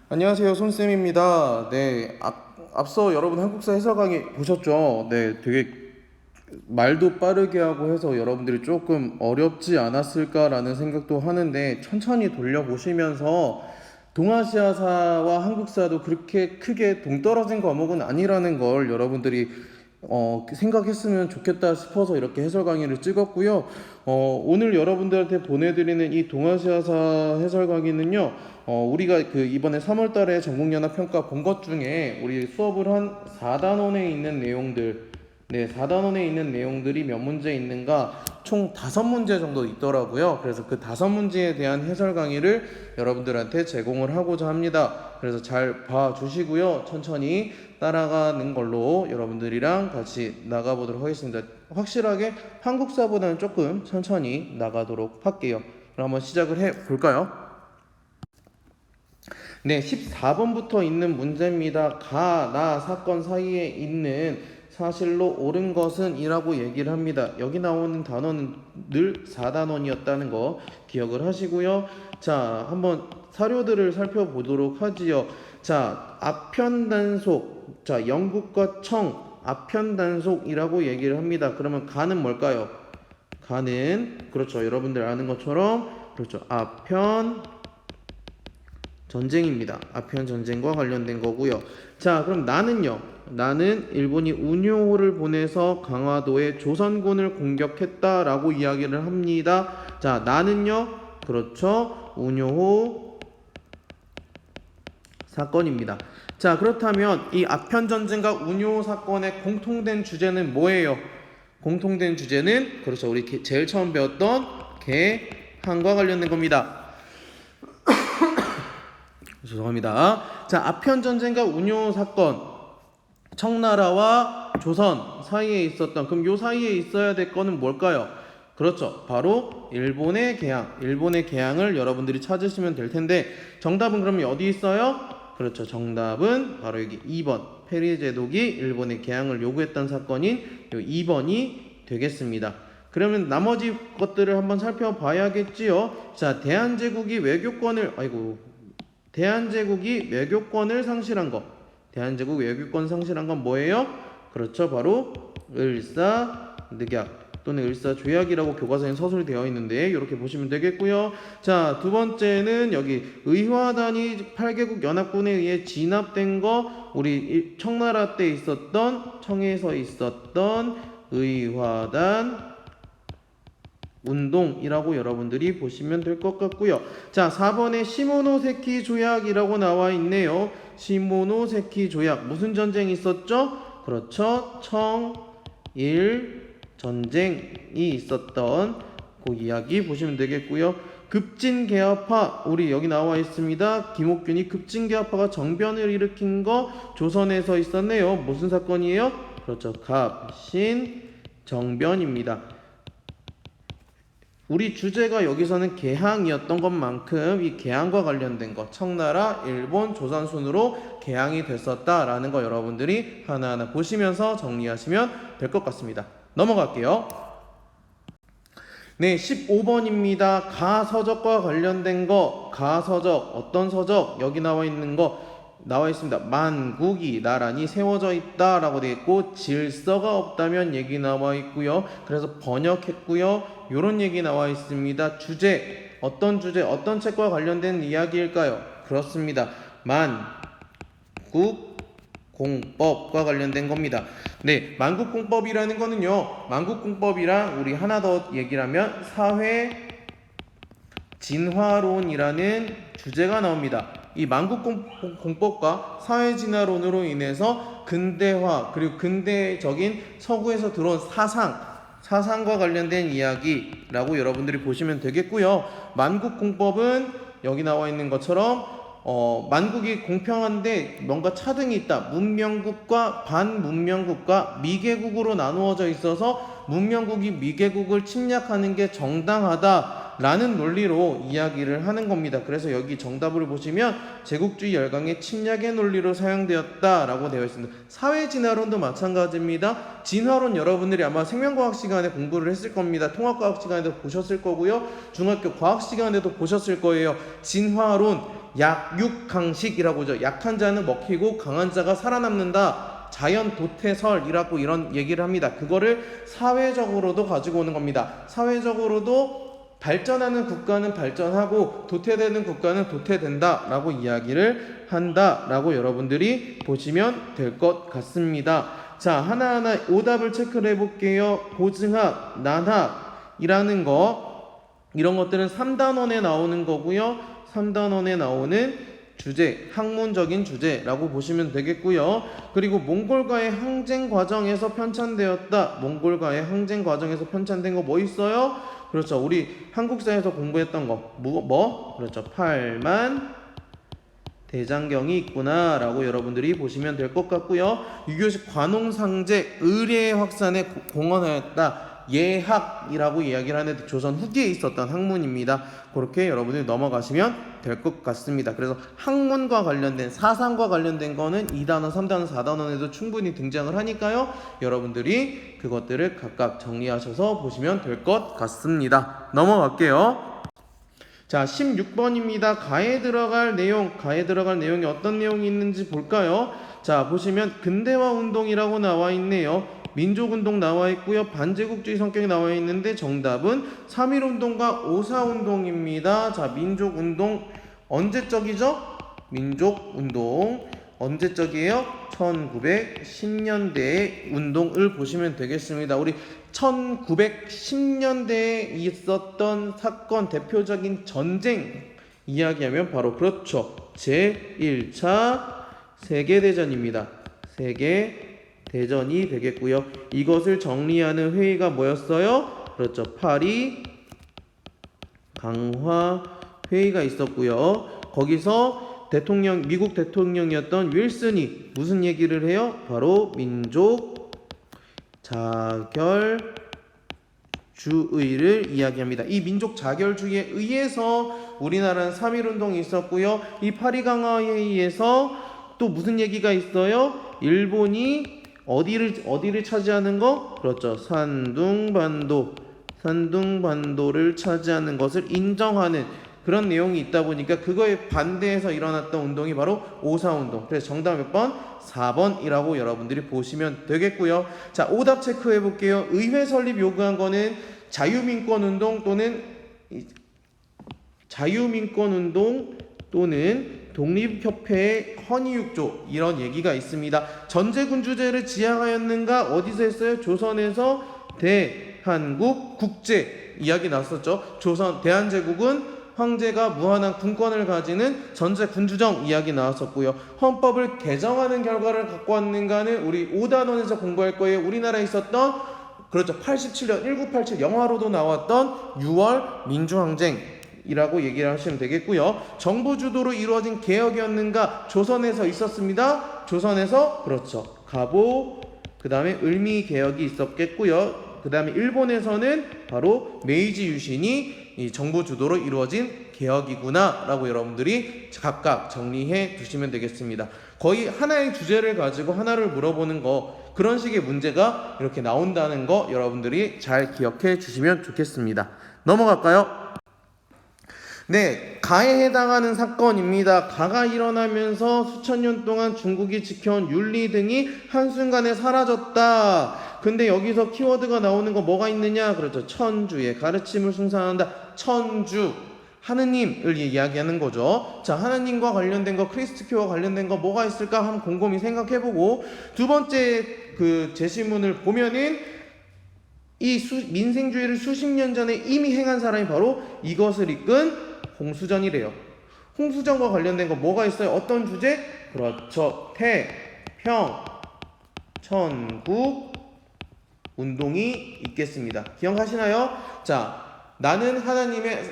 안녕하세요, 손쌤입니다. 네, 앞서 여러분 한국사 해설 강의 보셨죠? 네, 되게 말도 빠르게 하고 해서 여러분들이 조금 어렵지 않았을까라는 생각도 하는데 천천히 돌려보시면서 동아시아사와 한국사도 그렇게 크게 동떨어진 과목은 아니라는 걸 여러분들이 생각했으면 좋겠다 싶어서 이렇게 해설 강의를 찍었고요. 오늘 여러분들한테 보내드리는 이 동아시아사 해설 강의는요, 우리가 그 이번에 3월 달에 전국연합평가 본 것 중에 우리 수업을 한 4단원에 있는 내용들, 네, 4단원에 있는 내용들이 몇 문제 있는가 총 5문제 정도 있더라고요. 그래서 그 5문제에 대한 해설 강의를 여러분들한테 제공을 하고자 합니다. 그래서 잘 봐주시고요. 천천히 따라가는 걸로 여러분들이랑 같이 나가보도록 하겠습니다. 확실하게 한국사보다는 조금 천천히 나가도록 할게요. 그럼 한번 시작을 해볼까요? 네, 14번부터 있는 문제입니다. 가, 나 사건 사이에 있는 사실로 옳은 것은 이라고 얘기를 합니다. 여기 나오는 단어는 늘 4단원이었다는 거 기억을 하시고요. 자, 한번 사료들을 살펴보도록 하지요. 자, 아편단속. 자, 영국과 청, 아편단속이라고 얘기를 합니다. 그러면 가는 뭘까요? 가는, 그렇죠. 여러분들 아는 것처럼, 그렇죠. 아편, 전쟁입니다. 아편 전쟁과 관련된 거고요. 자, 그럼 나는요. 나는 일본이 운요호를 보내서 강화도의 조선군을 공격했다라고 이야기를 합니다. 자, 나는요. 그렇죠. 운요호 사건입니다. 자, 그렇다면 이 아편 전쟁과 운요호 사건의 공통된 주제는 뭐예요? 공통된 주제는 그렇죠. 우리 제일 처음 배웠던 개항과 관련된 겁니다. 죄송합니다. 자, 아편 전쟁과 운요 사건, 청나라와 조선 사이에 있었던, 그럼 요 사이에 있어야 될 거는 뭘까요? 그렇죠. 바로 일본의 개항. 일본의 개항을 여러분들이 찾으시면 될 텐데, 정답은 그러면 어디 있어요? 그렇죠. 정답은 바로 여기 2번. 페리 제독이 일본의 개항을 요구했던 사건인 요 2번이 되겠습니다. 그러면 나머지 것들을 한번 살펴봐야겠지요. 자, 대한제국이 외교권을 상실한 것. 대한제국 외교권 상실한 건 뭐예요? 그렇죠. 바로 을사늑약 또는 을사조약이라고 교과서에 서술이 되어 있는데 이렇게 보시면 되겠고요. 자, 두 번째는 여기 의화단이 8개국 연합군에 의해 진압된 거, 우리 청나라 때 있었던, 청에서 있었던 의화단 운동이라고 여러분들이 보시면 될 것 같고요. 자, 4번에 시모노세키 조약이라고 나와 있네요. 시모노세키 조약. 무슨 전쟁이 있었죠? 그렇죠. 청일 전쟁이 있었던 그 이야기 보시면 되겠고요. 급진개합파, 우리 여기 나와 있습니다. 김옥균이 급진개합파가 정변을 일으킨 거 조선에서 있었네요. 무슨 사건이에요? 그렇죠. 갑신정변입니다. 우리 주제가 여기서는 개항이었던 것만큼 이 개항과 관련된 것, 청나라, 일본, 조선 순으로 개항이 됐었다라는 거 여러분들이 하나하나 보시면서 정리하시면 될 것 같습니다. 넘어갈게요. 네, 15번입니다. 가서적과 관련된 거, 가서적, 어떤 서적, 여기 나와 있는 거 나와 있습니다. 만국이 나란히 세워져 있다라고 되어 있고 질서가 없다면 얘기 나와 있고요. 그래서 번역했고요. 요런 얘기 나와 있습니다. 주제, 어떤 주제, 어떤 책과 관련된 이야기일까요? 그렇습니다. 만국공법과 관련된 겁니다. 네, 만국공법이라는 거는요. 만국공법이랑 우리 하나 더 얘기를 하면 사회 진화론이라는 주제가 나옵니다. 이 만국공법과 사회진화론으로 인해서 근대화 그리고 근대적인 서구에서 들어온 사상과 관련된 이야기라고 여러분들이 보시면 되겠고요. 만국공법은 여기 나와 있는 것처럼 만국이 공평한데 뭔가 차등이 있다. 문명국과 반문명국과 미개국으로 나누어져 있어서 문명국이 미개국을 침략하는 게 정당하다라는 논리로 이야기를 하는 겁니다. 그래서 여기 정답을 보시면 제국주의 열강의 침략의 논리로 사용되었다라고 되어 있습니다. 사회진화론도 마찬가지입니다. 진화론 여러분들이 아마 생명과학 시간에 공부를 했을 겁니다. 통합과학 시간에도 보셨을 거고요. 중학교 과학 시간에도 보셨을 거예요. 진화론, 약육강식이라고 하죠. 약한 자는 먹히고 강한 자가 살아남는다. 자연 도태설이라고 이런 얘기를 합니다. 그거를 사회적으로도 가지고 오는 겁니다. 사회적으로도 발전하는 국가는 발전하고 도태되는 국가는 도태된다 라고 이야기를 한다 라고 여러분들이 보시면 될 것 같습니다. 자, 하나하나 오답을 체크를 해볼게요. 고증학, 난학이라는 거, 이런 것들은 3단원에 나오는 거고요. 3단원에 나오는 주제, 학문적인 주제라고 보시면 되겠고요. 그리고 몽골과의 항쟁 과정에서 편찬되었다. 몽골과의 항쟁 과정에서 편찬된 거 뭐 있어요? 그렇죠. 우리 한국사에서 공부했던 거 그렇죠. 8만 대장경이 있구나 라고 여러분들이 보시면 될 것 같고요. 유교식 관홍상제 의례 확산에 공헌하였다. 예학이라고 이야기를 하는데 조선 후기에 있었던 학문입니다. 그렇게 여러분들이 넘어가시면 될 것 같습니다. 그래서 학문과 관련된 사상과 관련된 거는 2단원, 3단원, 4단원에도 충분히 등장을 하니까요. 여러분들이 그것들을 각각 정리하셔서 보시면 될 것 같습니다. 넘어갈게요. 자, 16번입니다. 가에 들어갈 내용이 어떤 내용이 있는지 볼까요? 자, 보시면 근대화 운동이라고 나와 있네요. 민족운동 나와 있고요. 반제국주의 성격이 나와 있는데 정답은 3.1운동과 5.4운동입니다. 자, 민족운동 언제적이죠? 민족운동 언제적이에요? 1910년대의 운동을 보시면 되겠습니다. 우리 1910년대에 있었던 사건, 대표적인 전쟁 이야기하면 바로 그렇죠. 제1차 세계대전입니다. 세계대전이 되겠고요. 이것을 정리하는 회의가 뭐였어요? 그렇죠. 파리 강화 회의가 있었고요. 거기서 미국 대통령이었던 윌슨이 무슨 얘기를 해요? 바로 민족 자결주의를 이야기합니다. 이 민족 자결주의에 의해서 우리나라는 3.1운동이 있었고요. 이 파리 강화 회의에서 또 무슨 얘기가 있어요? 일본이 어디를 차지하는 거? 그렇죠. 산둥반도를 차지하는 것을 인정하는 그런 내용이 있다 보니까 그거에 반대해서 일어났던 운동이 바로 5.4운동. 그래서 정답 몇 번? 4번이라고 여러분들이 보시면 되겠고요. 자, 오답 체크해 볼게요. 의회 설립 요구한 거는 자유민권운동 또는 독립협회의 헌의육조 이런 얘기가 있습니다. 전제군주제를 지향하였는가? 어디서 했어요? 조선에서 대한국 국제 이야기 나왔었죠. 대한제국은 황제가 무한한 군권을 가지는 전제군주정 이야기 나왔었고요. 헌법을 개정하는 결과를 갖고 왔는가는 우리 5단원에서 공부할 거예요. 우리나라에 있었던 그렇죠. 87년 1987 영화로도 나왔던 6월 민주항쟁이라고 얘기를 하시면 되겠고요. 정부 주도로 이루어진 개혁이었는가? 조선에서 있었습니다. 조선에서 그렇죠. 가보 그 다음에 을미 개혁이 있었겠고요. 그 다음에 일본에서는 바로 메이지 유신이 이 정부 주도로 이루어진 개혁이구나 라고 여러분들이 각각 정리해 두시면 되겠습니다. 거의 하나의 주제를 가지고 하나를 물어보는 거 그런 식의 문제가 이렇게 나온다는 거 여러분들이 잘 기억해 주시면 좋겠습니다. 넘어갈까요? 네, 가에 해당하는 사건입니다. 가가 일어나면서 수천 년 동안 중국이 지켜온 윤리 등이 한순간에 사라졌다. 근데 여기서 키워드가 나오는 거 뭐가 있느냐? 그렇죠. 천주의 가르침을 숭상한다. 천주, 하느님을 이야기하는 거죠. 자, 하느님과 관련된 거, 크리스트교와 관련된 거 뭐가 있을까? 한번 곰곰이 생각해보고 두 번째 그 제시문을 보면은 이 민생주의를 수십 년 전에 이미 행한 사람이 바로 이것을 이끈 홍수전이래요. 홍수전과 관련된 거 뭐가 있어요? 어떤 주제? 그렇죠. 태평 천국 운동이 있겠습니다. 기억하시나요? 자, 나는 하나님의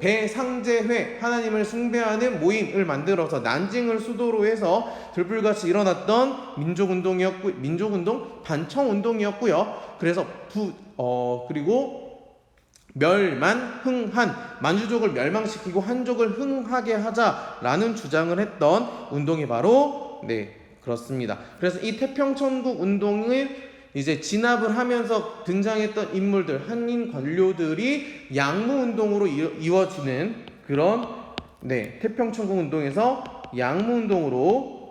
배상제회, 하나님을 숭배하는 모임을 만들어서 난징을 수도로 해서 들불같이 일어났던 민족운동, 반청운동이었고요. 그래서 그리고 흥한, 만주족을 멸망시키고 한족을 흥하게 하자라는 주장을 했던 운동이 바로 그렇습니다. 그래서 이 태평천국 운동을 이제 진압을 하면서 등장했던 인물들, 한인 관료들이 양무운동으로 이루어지는 그런 네, 태평천국 운동에서 양무 운동으로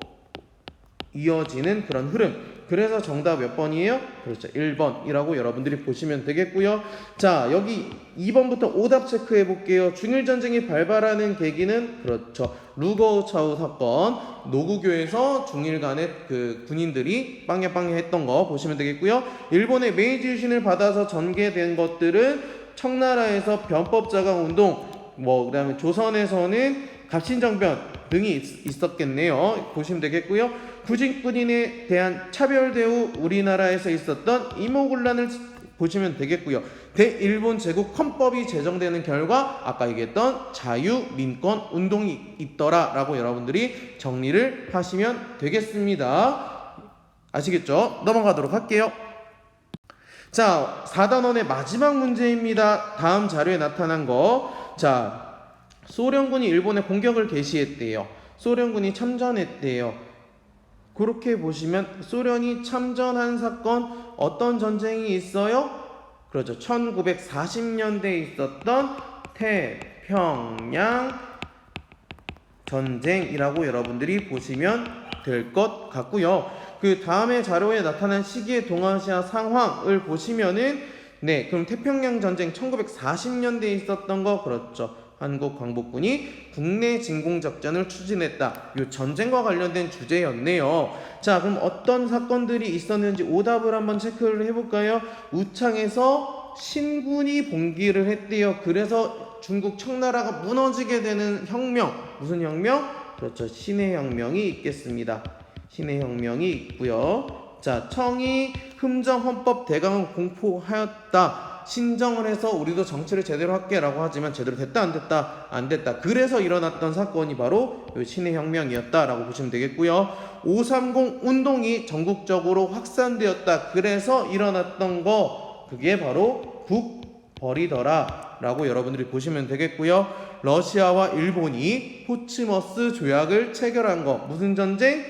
이어지는 그런 흐름. 그래서 정답 몇 번이에요? 그렇죠. 1번이라고 여러분들이 보시면 되겠고요. 자, 여기 2번부터 오답 체크해 볼게요. 중일전쟁이 발발하는 계기는 그렇죠. 루거우차우 사건. 노구교에서 중일 간의 그 군인들이 빵야빵야 했던 거 보시면 되겠고요. 일본의 메이지 유신을 받아서 전개된 것들은 청나라에서 변법자강 운동, 그다음에 조선에서는 갑신정변 등이 있었겠네요. 보시면 되겠고요. 구직군인에 대한 차별 대우, 우리나라에서 있었던 이모군란을 보시면 되겠고요. 대일본 제국 헌법이 제정되는 결과 아까 얘기했던 자유민권 운동이 있더라라고 여러분들이 정리를 하시면 되겠습니다. 아시겠죠? 넘어가도록 할게요. 자, 4단원의 마지막 문제입니다. 다음 자료에 나타난 거. 자, 소련군이 일본에 공격을 개시했대요. 소련군이 참전했대요. 그렇게 보시면 소련이 참전한 사건, 어떤 전쟁이 있어요? 그렇죠. 1940년대에 있었던 태평양 전쟁이라고 여러분들이 보시면 될 것 같고요. 그 다음에 자료에 나타난 시기의 동아시아 상황을 보시면은 네, 그럼 태평양 전쟁 1940년대에 있었던 거 그렇죠. 한국 광복군이 국내 진공작전을 추진했다. 이 전쟁과 관련된 주제였네요. 자, 그럼 어떤 사건들이 있었는지 오답을 한번 체크를 해볼까요? 우창에서 신군이 봉기를 했대요. 그래서 중국 청나라가 무너지게 되는 혁명. 무슨 혁명? 그렇죠. 신해 혁명이 있겠습니다. 신해 혁명이 있고요. 자, 청이 흠정 헌법 대강을 공포하였다. 신정을 해서 우리도 정치를 제대로 할게라고 하지만 제대로 됐다 안 됐다 안 됐다. 그래서 일어났던 사건이 바로 신해 혁명이었다라고 보시면 되겠고요. 530 운동이 전국적으로 확산되었다. 그래서 일어났던 거 그게 바로 북버리더라라고 여러분들이 보시면 되겠고요. 러시아와 일본이 포츠머스 조약을 체결한 거 무슨 전쟁?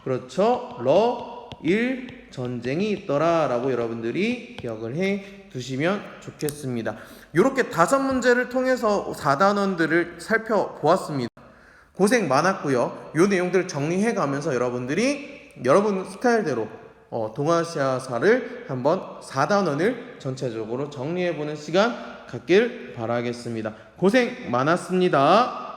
그렇죠. 러일 전쟁이 있더라라고 여러분들이 기억을 해 두시면 좋겠습니다. 이렇게 5문제를 통해서 4단원들을 살펴보았습니다. 고생 많았고요. 이 내용들을 정리해 가면서 여러분들이 여러분 스타일대로 동아시아사를 한번 4단원을 전체적으로 정리해 보는 시간 갖길 바라겠습니다. 고생 많았습니다.